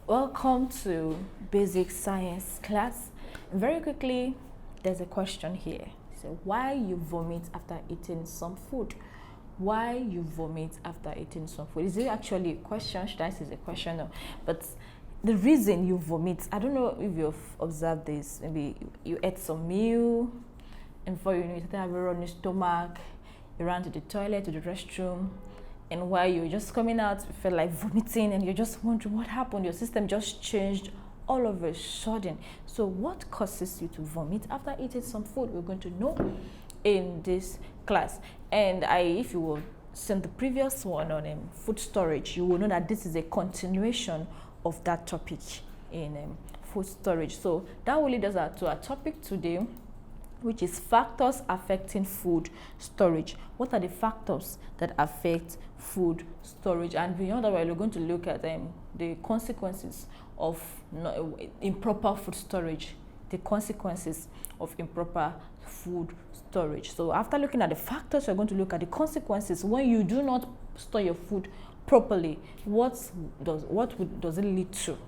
Welcome to basic science class. Very quickly, there's a question here. So why you vomit after eating some food? Why you vomit after eating some food? Is it actually a question? Should I say it's a question? No. But the reason you vomit, I don't know if you've observed this. Maybe you ate some meal and before you know it, you have a running stomach, you ran to the toilet, to the restroom, and while you're just coming out, you feel like vomiting and you're just wondering what happened. Your system just changed all of a sudden. So what causes you to vomit after eating some food? We're going to know in this class. And if you will send the previous one on food storage, you will know that this is a continuation of that topic in food storage. So that will lead us to our topic today, which is factors affecting food storage. What are the factors that affect food storage? And beyond that, we're going to look at the consequences of improper food storage, the consequences of improper food storage. So after looking at the factors, we're going to look at the consequences when you do not store your food properly. What does it lead to?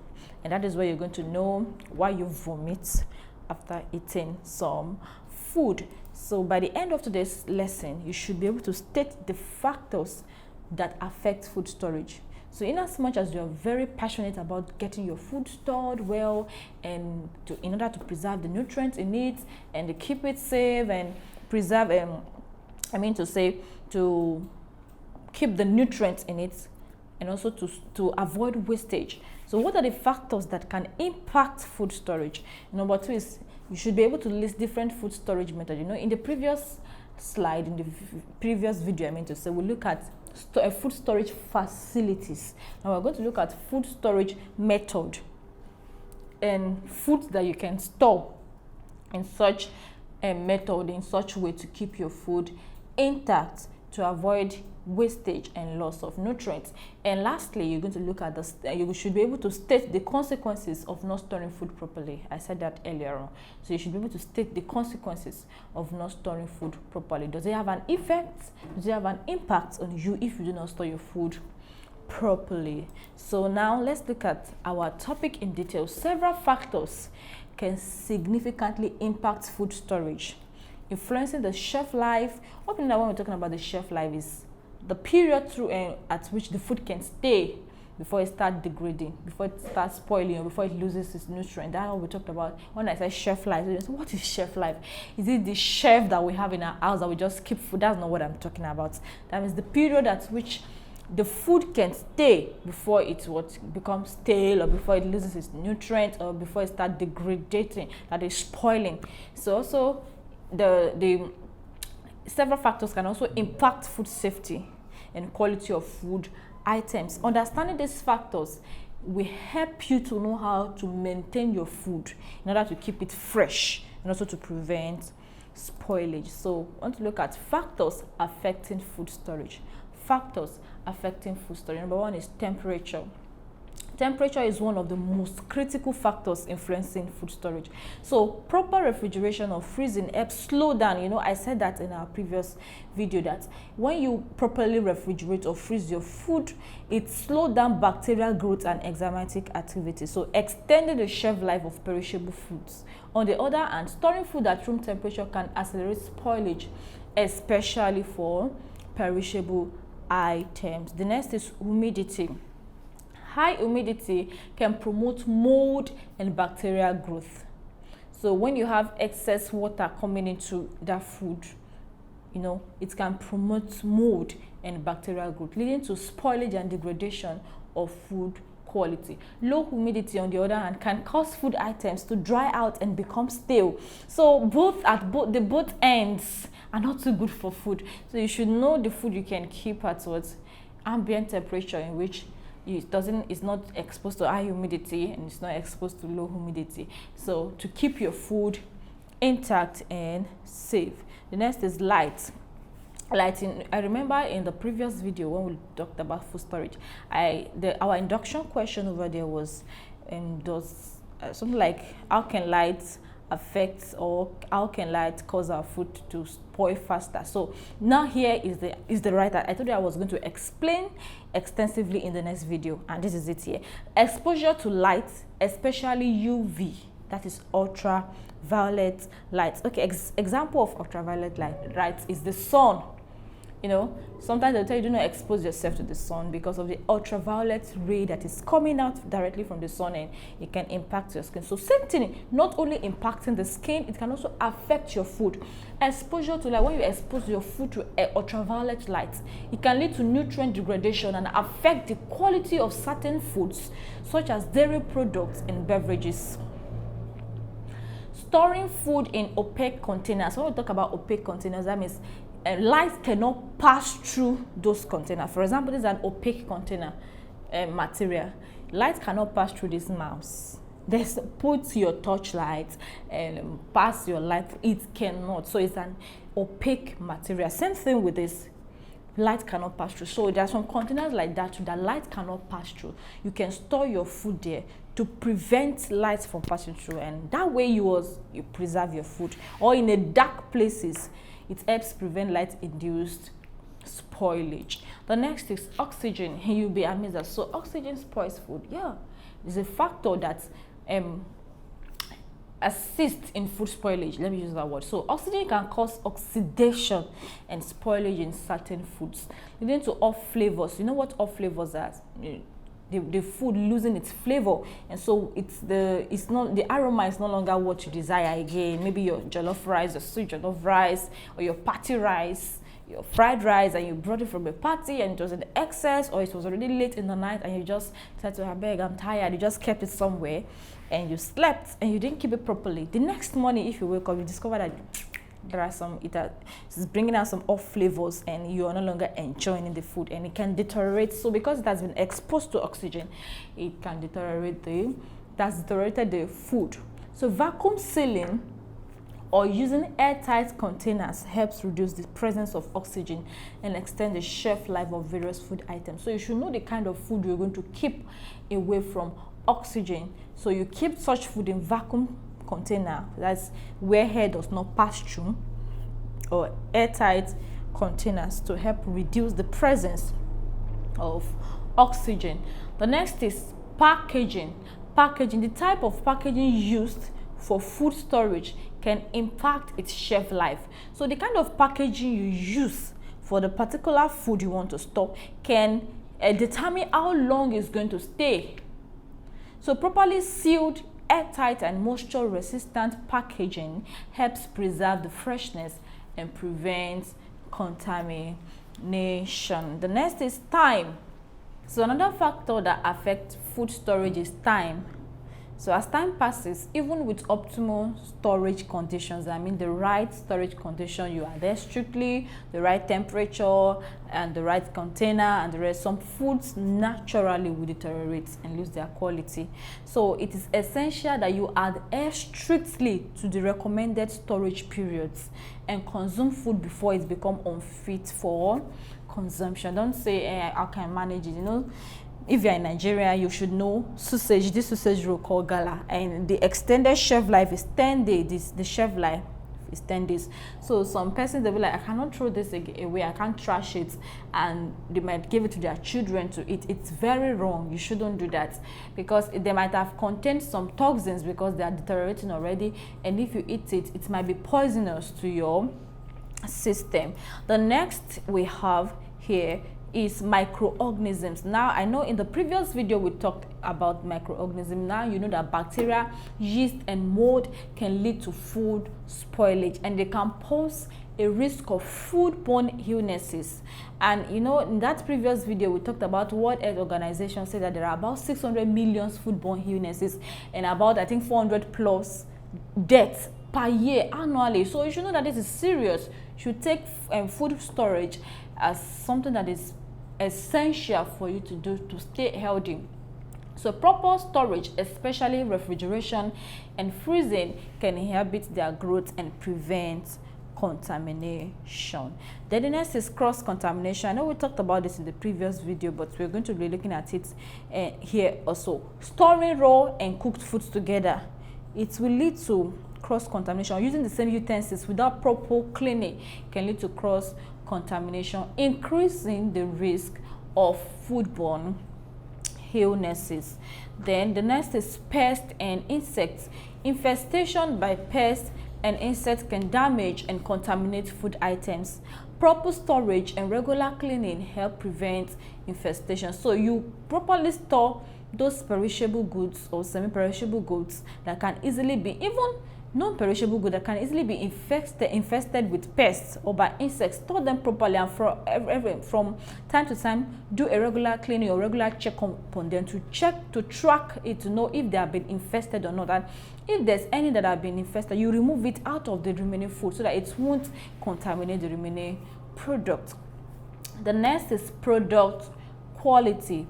And that is where you're going to know why you vomit after eating some food. So by the end of today's lesson, you should be able to state the factors that affect food storage. So in as much as you're very passionate about getting your food stored well and in order to preserve the nutrients in it and to keep it safe and preserve, to keep the nutrients in it and also to avoid wastage. So what are the factors that can impact food storage? Number two is you should be able to list different food storage methods. In the previous slide, in the previous video, we look at food storage facilities. Now we're going to look at food storage method and foods that you can store in such a method, in such a way to keep your food intact, to avoid wastage and loss of nutrients. And lastly, you're going to look at you should be able to state the consequences of not storing food properly. I said that earlier on. So you should be able to state the consequences of not storing food properly. Does it have an effect? Does it have an impact on you if you do not store your food properly? So now let's look at our topic in detail. Several factors can significantly impact food storage, influencing the shelf life. One thing that when we're talking about the shelf life is the period through at which the food can stay before it starts degrading, before it starts spoiling, or before it loses its nutrient. That's what we talked about when I say shelf life. So what is shelf life? Is it the shelf that we have in our house that we just keep food? That's not what I'm talking about. That means the period at which the food can stay before it becomes stale, or before it loses its nutrients, or before it starts degrading, that is spoiling. So also the several factors can also impact food safety and quality of food items. Understanding these factors will help you to know how to maintain your food in order to keep it fresh and also to prevent spoilage. So I want to look at factors affecting food storage. Factors affecting food storage. Number one is temperature. Temperature is one of the most critical factors influencing food storage. So proper refrigeration or freezing helps slow down. I said that in our previous video that when you properly refrigerate or freeze your food, it slows down bacterial growth and enzymatic activity, so extending the shelf life of perishable foods. On the other hand, storing food at room temperature can accelerate spoilage, especially for perishable items. The next is humidity. High humidity can promote mold and bacterial growth. So when you have excess water coming into that food, it can promote mold and bacterial growth, leading to spoilage and degradation of food quality. Low humidity, on the other hand, can cause food items to dry out and become stale. So both ends are not too good for food. So you should know the food you can keep at ambient temperature, in which it's not exposed to high humidity and it's not exposed to low humidity. So to keep your food intact and safe. The next is light. Lighting. I remember in the previous video when we talked about food storage, our induction question over there was something like, how can light affect, or how can light cause our food to spoil faster? So now here is the right. I told you I was going to explain extensively in the next video, and this is it here. Exposure to light, especially UV, that is ultraviolet light. Okay, example of ultraviolet light is the sun. You know, sometimes they'll tell you do not expose yourself to the sun because of the ultraviolet ray that is coming out directly from the sun, and it can impact your skin. So same thing, not only impacting the skin, it can also affect your food. Exposure to light, when you expose your food to ultraviolet light, it can lead to nutrient degradation and affect the quality of certain foods such as dairy products and beverages. Storing food in opaque containers. When we talk about opaque containers, that means light cannot pass through those containers. For example, this is an opaque container material. Light cannot pass through this mouse. Put your torchlight and pass your light. It cannot. So it's an opaque material. Same thing with this. Light cannot pass through. So there are some containers like that too, that light cannot pass through. You can store your food there to prevent light from passing through, and that way you preserve your food. Or in a dark places, it helps prevent light-induced spoilage. The next is oxygen. You'll be amazed that so oxygen spoils food. Yeah, it's a factor that assists in food spoilage. Let me use that word. So oxygen can cause oxidation and spoilage in certain foods, leading to off flavors. You know what off flavors are? The food losing its flavor, and so the aroma is no longer what you desire again. Maybe your jollof rice, your sweet jollof rice, or your party rice, your fried rice, and you brought it from a party and it was in excess, or it was already late in the night and you just said to her, beg, I'm tired. You just kept it somewhere and you slept and you didn't keep it properly. The next morning, if you wake up, you discover that there are it's bringing out some off flavors and you are no longer enjoying the food, and it can deteriorate. So because it has been exposed to oxygen, it can deteriorate deteriorated the food. So vacuum sealing or using airtight containers helps reduce the presence of oxygen and extend the shelf life of various food items. So you should know the kind of food you're going to keep away from oxygen. So you keep such food in vacuum container, that's where air does not pass through, or airtight containers to help reduce the presence of oxygen. The next is packaging. The type of packaging used for food storage can impact its shelf life. So the kind of packaging you use for the particular food you want to store can determine how long it's going to stay. So properly sealed, airtight and moisture resistant packaging helps preserve the freshness and prevents contamination. The next is time. So another factor that affects food storage is time. So as time passes, even with optimal storage conditions, I mean the right storage condition, you are there strictly, the right temperature and the right container and the rest, some foods naturally will deteriorate and lose their quality. So it is essential that you adhere strictly to the recommended storage periods and consume food before it becomes unfit for consumption. Don't say, I can manage it, you know. If you're in Nigeria, you should know sausage, this sausage roll called gala, and the extended shelf life is 10 days. The shelf life is 10 days. So some persons, they'll be like, I cannot throw this away, I can't trash it, and they might give it to their children to eat. It's very wrong. You shouldn't do that, because they might have contained some toxins because they are deteriorating already, and if you eat it, it might be poisonous to your system. The next we have here is microorganisms. Now I know in the previous video we talked about microorganisms. Now you know that bacteria, yeast and mold can lead to food spoilage, and they can pose a risk of foodborne illnesses. And you know, in that previous video we talked about World Health Organization said that there are about 600 million foodborne illnesses and about I think 400 plus deaths per year annually. So you should know that this is serious. You should take food storage as something that is essential for you to do to stay healthy. So proper storage, especially refrigeration and freezing, can inhibit their growth and prevent contamination. Then the next is cross-contamination. I know we talked about this in the previous video, but we're going to be looking at it here also. Storing raw and cooked foods together, it will lead to cross contamination. Using the same utensils without proper cleaning can lead to cross contamination, increasing the risk of foodborne illnesses. Then the next is pests and insects. Infestation by pests and insects can damage and contaminate food items. Proper storage and regular cleaning help prevent infestation. So you properly store those perishable goods or semi-perishable goods that can easily be, even non-perishable goods that can easily be infested with pests or by insects. Store them properly, and from time to time do a regular cleaning or regular check upon them to track it, to know if they have been infested or not. And if there's any that have been infested, you remove it out of the remaining food so that it won't contaminate the remaining product. The next is product quality.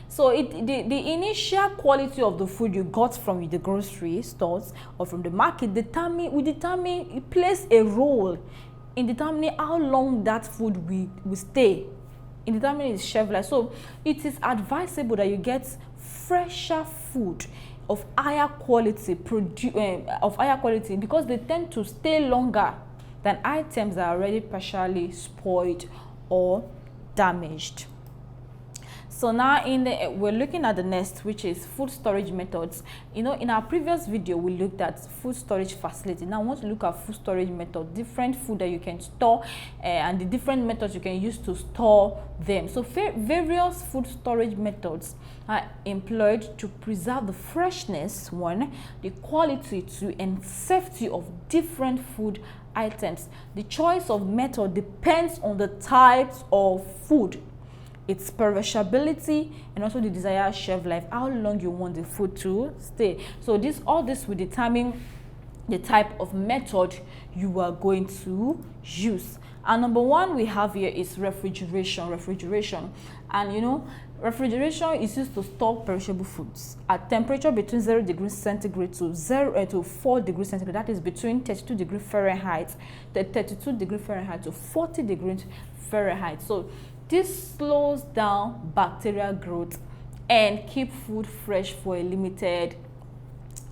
So the initial quality of the food you got from the grocery stores or from the market it plays a role in determining how long that food will stay, in determining its shelf life. So it is advisable that you get fresher food of higher quality, because they tend to stay longer than items that are already partially spoiled or damaged. So now we're looking at the next, which is food storage methods. In our previous video we looked at food storage facility. Now I want to look at food storage method, different food that you can store and the different methods you can use to store them. So various food storage methods are employed to preserve the freshness, one, the quality, two, and safety of different food items. The choice of method depends on the types of food, its perishability, and also the desired shelf life, how long you want the food to stay. So all this will determine the type of method you are going to use. And number one we have here is refrigeration. And refrigeration is used to store perishable foods at temperature between 0 degrees centigrade to 4 degrees centigrade. That is between 32 degrees Fahrenheit, 32 degrees Fahrenheit to 40 degrees Fahrenheit. So this slows down bacterial growth and keep food fresh for a limited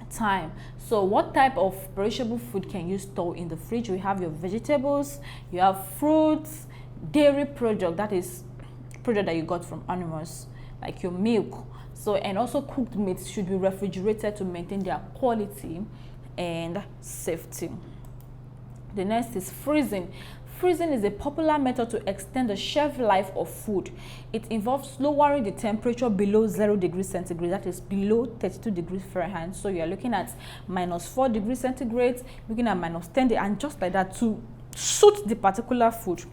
time. So what type of perishable food can you store in the fridge? We have your vegetables, you have fruits, dairy product, that is product that you got from animals, like your milk. So, and also cooked meats should be refrigerated to maintain their quality and safety. The next is freezing. Freezing is a popular method to extend the shelf life of food. It involves lowering the temperature below 0 degrees centigrade, that is below 32 degrees Fahrenheit. So you are looking at -4 degrees centigrade, looking at -10, and just like that to suit the particular food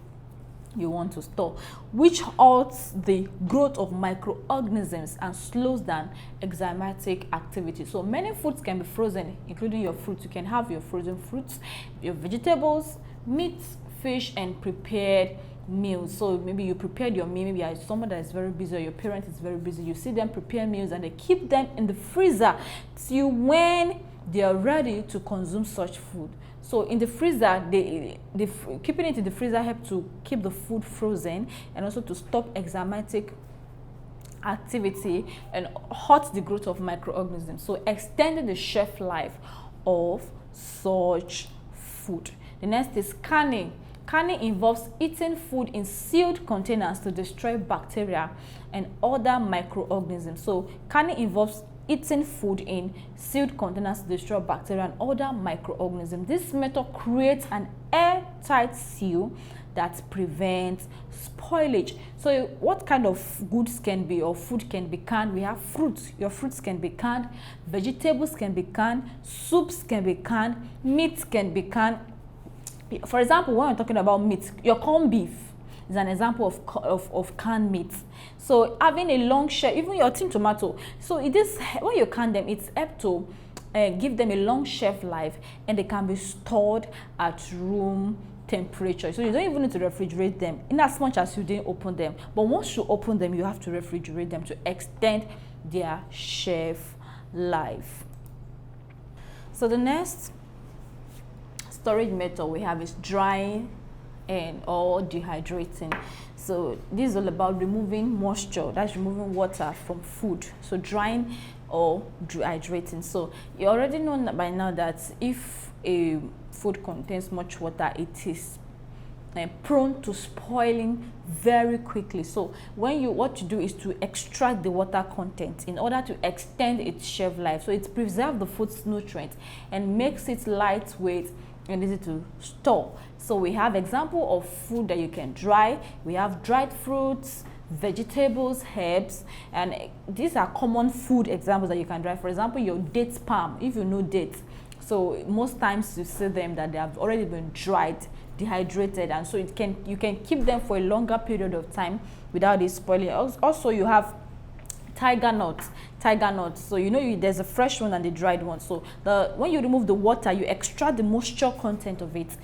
you want to store, which halts the growth of microorganisms and slows down enzymatic activity. So many foods can be frozen, including your fruits. You can have your frozen fruits, your vegetables, meats, fish, and prepared meals. So maybe you prepared your meal, maybe you are someone that is very busy or your parent is very busy, you see them prepare meals and they keep them in the freezer till when they are ready to consume such food. So in the freezer, keeping it in the freezer helps to keep the food frozen and also to stop enzymatic activity and halt the growth of microorganisms. So extending the shelf life of such food. The next is canning. Canning involves eating food in sealed containers to destroy bacteria and other microorganisms. So canning involves eating food in sealed containers to destroy bacteria and other microorganisms. This method creates an airtight seal that prevents spoilage. So what kind of goods can be or food can be canned? We have fruits. Your fruits can be canned, vegetables can be canned, soups can be canned, meats can be canned. For example, when we're talking about meat, your corned beef is an example of canned meat. So having a long shelf, even your tin tomato. So it is, when you can them, it's up to give them a long shelf life, and they can be stored at room temperature. So you don't even need to refrigerate them in as much as you didn't open them. But once you open them, you have to refrigerate them to extend their shelf life. So the next storage method we have is drying and or dehydrating. So this is all about removing moisture, that's removing water from food, so drying or dehydrating. So you already know by now that if a food contains much water, it is prone to spoiling very quickly. So what you do is to extract the water content in order to extend its shelf life. So it preserves the food's nutrients and makes it lightweight and easy to store. So we have example of food that you can dry. We have dried fruits, vegetables, herbs, and these are common food examples that you can dry. For example, your dates palm, if you know dates. So most times you see them that they have already been dried, dehydrated, and so you can keep them for a longer period of time without it spoiling. Also you have tiger nuts. So there's a fresh one and the dried one. So when you remove the water, you extract the moisture content of it.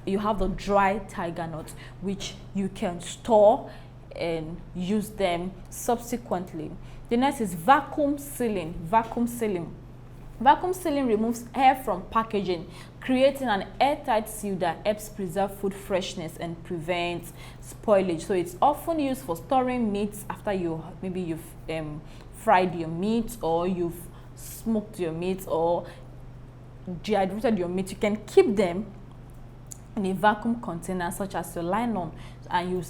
You have the dry tiger nuts, which you can store and use them subsequently. The next is vacuum sealing. Vacuum sealing removes air from packaging, creating an airtight seal that helps preserve food freshness and prevents spoilage. So it's often used for storing meats after you've fried your meat, or you've smoked your meat, or dehydrated your meat. You can keep them in a vacuum container such as your nylon, and you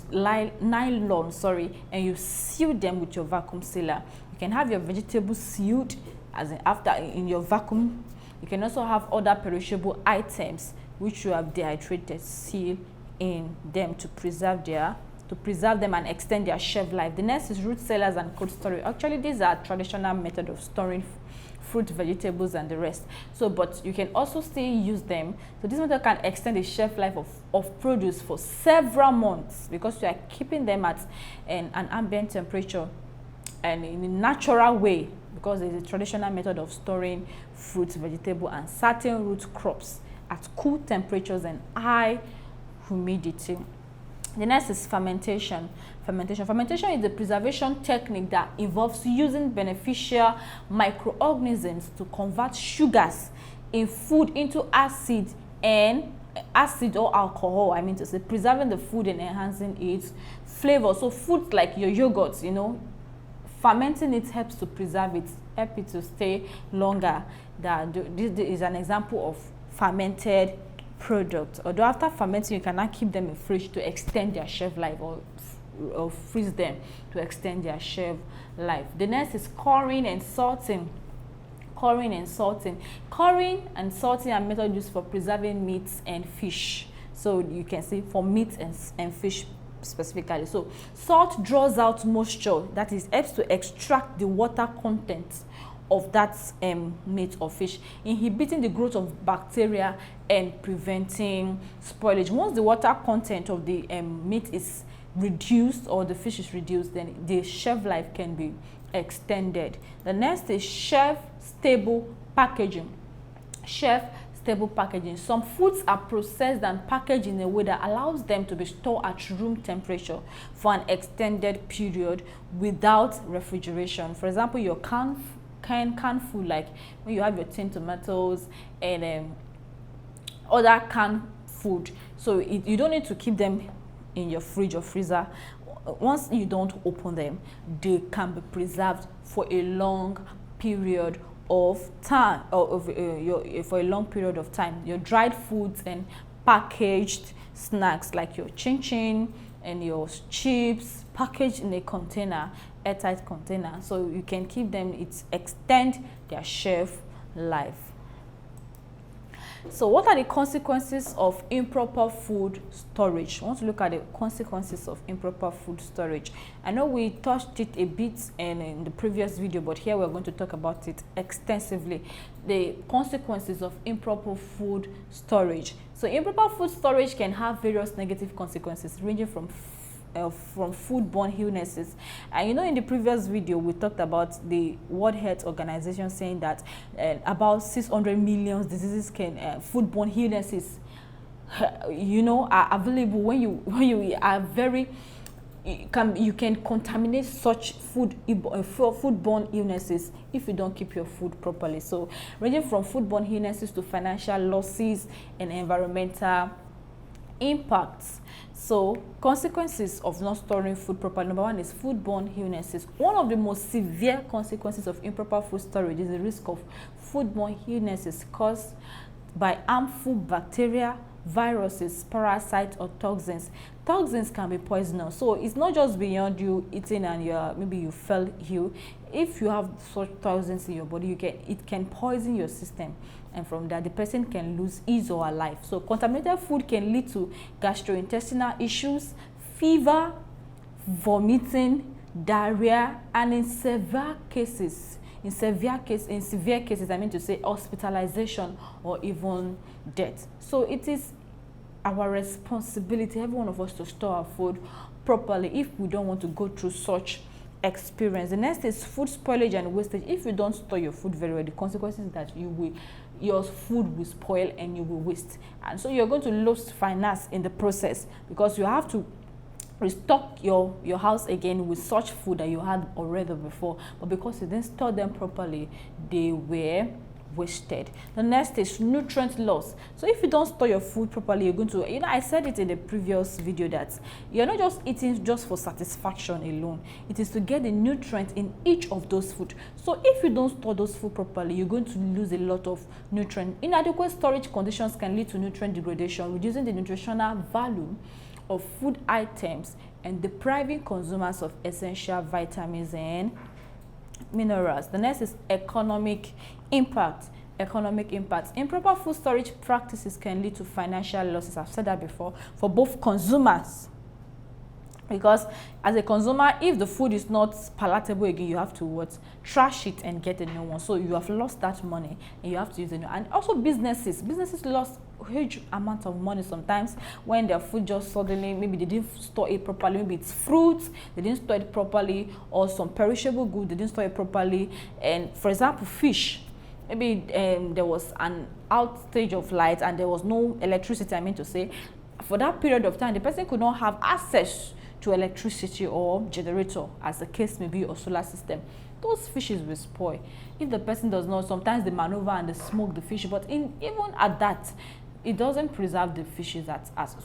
seal them with your vacuum sealer. You can have your vegetables sealed in your vacuum. You can also have other perishable items which you have dehydrated, seal in them to preserve them and extend their shelf life. The next is root cellars and cold storage. Actually, these are traditional method of storing fruit, vegetables, and the rest. So, but you can also still use them. So this method can extend the shelf life of produce for several months, because you are keeping them at an ambient temperature and in a natural way, because it's a traditional method of storing fruits, vegetable, and certain root crops at cool temperatures and high humidity. The next is fermentation. Fermentation is the preservation technique that involves using beneficial microorganisms to convert sugars in food into acid or alcohol. I mean to say, preserving the food and enhancing its flavor. So foods like your yogurts, fermenting it helps to preserve it, help it to stay longer. This is an example of fermented product. Although after fermenting, you cannot keep them in fridge to extend their shelf life, or freeze them to extend their shelf life. The next is curing and salting. Curing and salting are methods used for preserving meats and fish. So you can see for meat and fish specifically. So salt draws out moisture, that is, helps to extract the water content of that meat or fish, inhibiting the growth of bacteria and preventing spoilage. Once the water content of the meat is reduced or the fish is reduced, then the shelf life can be extended. The next is shelf-stable packaging. Shelf-stable packaging. Some foods are processed and packaged in a way that allows them to be stored at room temperature for an extended period without refrigeration. For example, your canned food, like when you have your tinned tomatoes and other canned food. So you don't need to keep them in your fridge or freezer. Once you don't open them, they can be preserved for a long period of time, for a long period of time. Your dried foods and packaged snacks like your chin and your chips, packaged in a container, airtight container, so you can keep them. It extend their shelf life. So what are the consequences of improper food storage? I want to look at the consequences of improper food storage. I know we touched it a bit in the previous video, but here we're going to talk about it extensively. The consequences of improper food storage. So improper food storage can have various negative consequences, ranging from foodborne illnesses. And in the previous video we talked about the World Health Organization saying that about 600 million diseases foodborne illnesses are available when you are very you can contaminate such foodborne illnesses if you don't keep your food properly. So ranging from foodborne illnesses to financial losses and environmental Impacts. So consequences of not storing food properly. Number one is foodborne illnesses. One of the most severe consequences of improper food storage is the risk of foodborne illnesses caused by harmful bacteria, viruses, parasites, or toxins. Toxins can be poisonous, so it's not just beyond you eating and maybe you fell ill. If you have such toxins in your body, it can poison your system, and from that the person can lose his or her life. So contaminated food can lead to gastrointestinal issues, fever, vomiting, diarrhea, and in severe cases, I mean to say, hospitalization or even death. So it is our responsibility, every one of us, to store our food properly if we don't want to go through such experience. The next is food spoilage and wastage. If you don't store your food very well, the consequences is that your food will spoil and you will waste, and so you're going to lose finance in the process, because you have to restock your house again with such food that you had already before, but because you didn't store them properly, they were wasted. The next is nutrient loss. So if you don't store your food properly, you're going to, I said it in the previous video that you're not just eating just for satisfaction alone. It is to get the nutrients in each of those food. So if you don't store those food properly, you're going to lose a lot of nutrient. Inadequate storage conditions can lead to nutrient degradation, reducing the nutritional value of food items and depriving consumers of essential vitamins and minerals. The next is economic impact. Improper food storage practices can lead to financial losses. I've said that before, for both consumers, because as a consumer, if the food is not palatable again, you have to trash it and get a new one. So you have lost that money and you have to use a new. And also businesses lost huge amount of money sometimes when their food just suddenly, maybe they didn't store it properly, maybe it's fruits, they didn't store it properly, or some perishable good, they didn't store it properly. And for example, fish, maybe there was an outage of light and there was no electricity, I mean to say, for that period of time the person could not have access to electricity or generator, as the case may be, or solar system. Those fishes will spoil if the person does not. Sometimes they maneuver and they smoke the fish, but even at that, it doesn't preserve the fishes as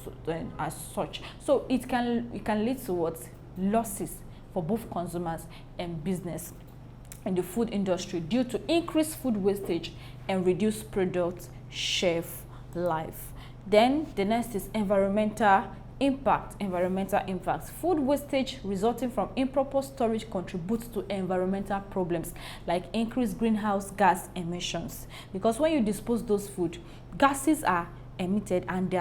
such. So it can lead to losses for both consumers and business in the food industry due to increased food wastage and reduced product shelf life. Then the next is environmental impact. Food wastage resulting from improper storage contributes to environmental problems like increased greenhouse gas emissions, because when you dispose those food, gases are emitted and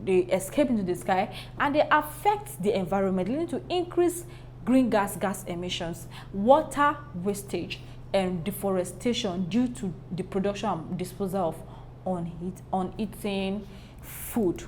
they escape into the sky and they affect the environment, leading to increased greenhouse gas emissions, water wastage, and deforestation due to the production and disposal of uneaten food.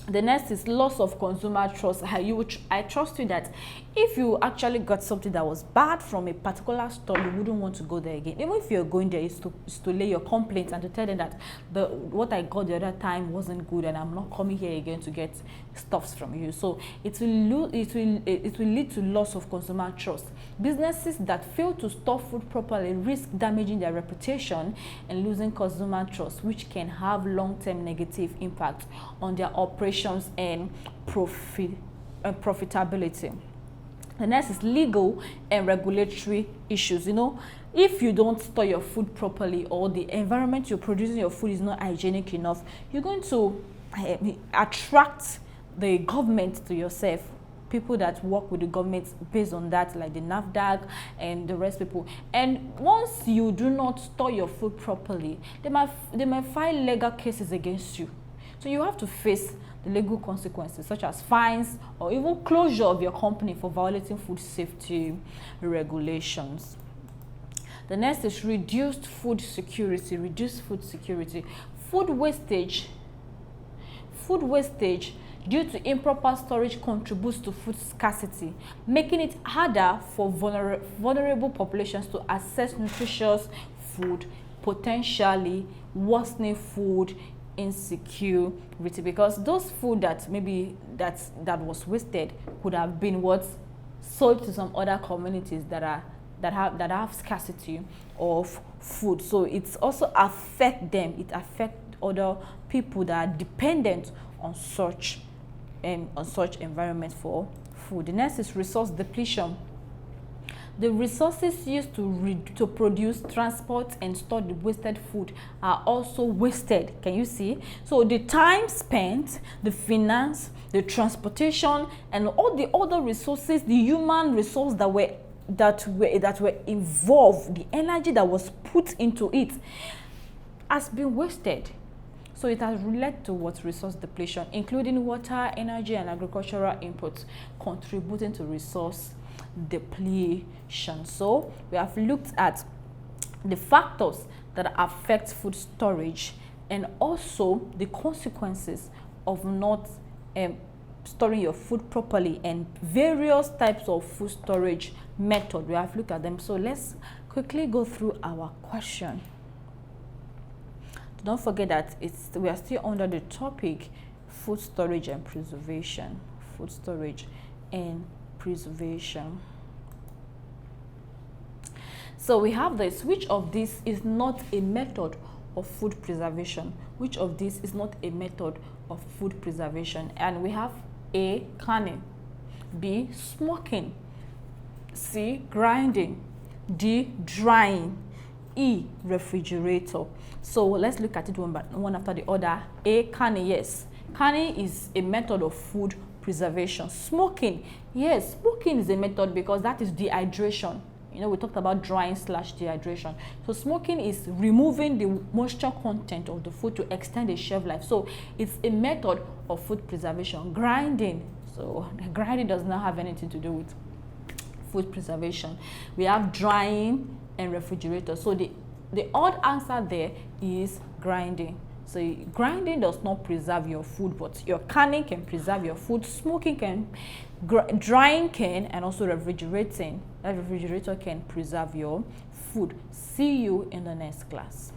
The next is loss of consumer trust. I trust you that if you actually got something that was bad from a particular store, you wouldn't want to go there again. Even if you're going there, is to lay your complaints and to tell them that what I got the other time wasn't good and I'm not coming here again to get stuffs from you. So it will lead to loss of consumer trust. Businesses that fail to store food properly risk damaging their reputation and losing consumer trust, which can have long-term negative impact on their operations and profitability. The next is legal and regulatory issues. If you don't store your food properly, or the environment you're producing your food is not hygienic enough, you're going to attract the government to yourself. People that work with the government based on that, like the NAFDAC and the rest people. And once you do not store your food properly, they might file legal cases against you. So you have to face the legal consequences, such as fines or even closure of your company for violating food safety regulations. The next is reduced food security. Food wastage due to improper storage contributes to food scarcity, making it harder for vulnerable populations to access nutritious food, potentially worsening food insecurity, because those food that maybe that was wasted could have been sold to some other communities that have scarcity of food. So it's also affect them. It affects other people that are dependent on such environment for food. The next is resource depletion. The resources used to produce, transport, and store the wasted food are also wasted. Can you see? So the time spent, the finance, the transportation, and all the other resources, the human resource that were involved, the energy that was put into it, has been wasted. So it has led to what? Resource depletion, including water, energy, and agricultural inputs, contributing to resource depletion. So we have looked at the factors that affect food storage and also the consequences of not storing your food properly, and various types of food storage method. We have looked at them. So let's quickly go through our question. Don't forget that we are still under the topic food storage and preservation. Food storage and preservation. So we have this. Which of these is not a method of food preservation? Which of these is not a method of food preservation? And we have A, canning, B, smoking, C, grinding, D, drying, E, refrigerator. So let's look at it one after the other. A, canning. Yes, canning is a method of food preservation. Smoking, yes, smoking is a method because that is dehydration. You know, we talked about drying / dehydration. So smoking is removing the moisture content of the food to extend the shelf life. So it's a method of food preservation. Grinding, so grinding does not have anything to do with food preservation. We have drying and refrigerator. So the odd answer there is grinding. So grinding does not preserve your food, but your canning can preserve your food. Smoking can, drying can, and also refrigerating. That refrigerator can preserve your food. See you in the next class.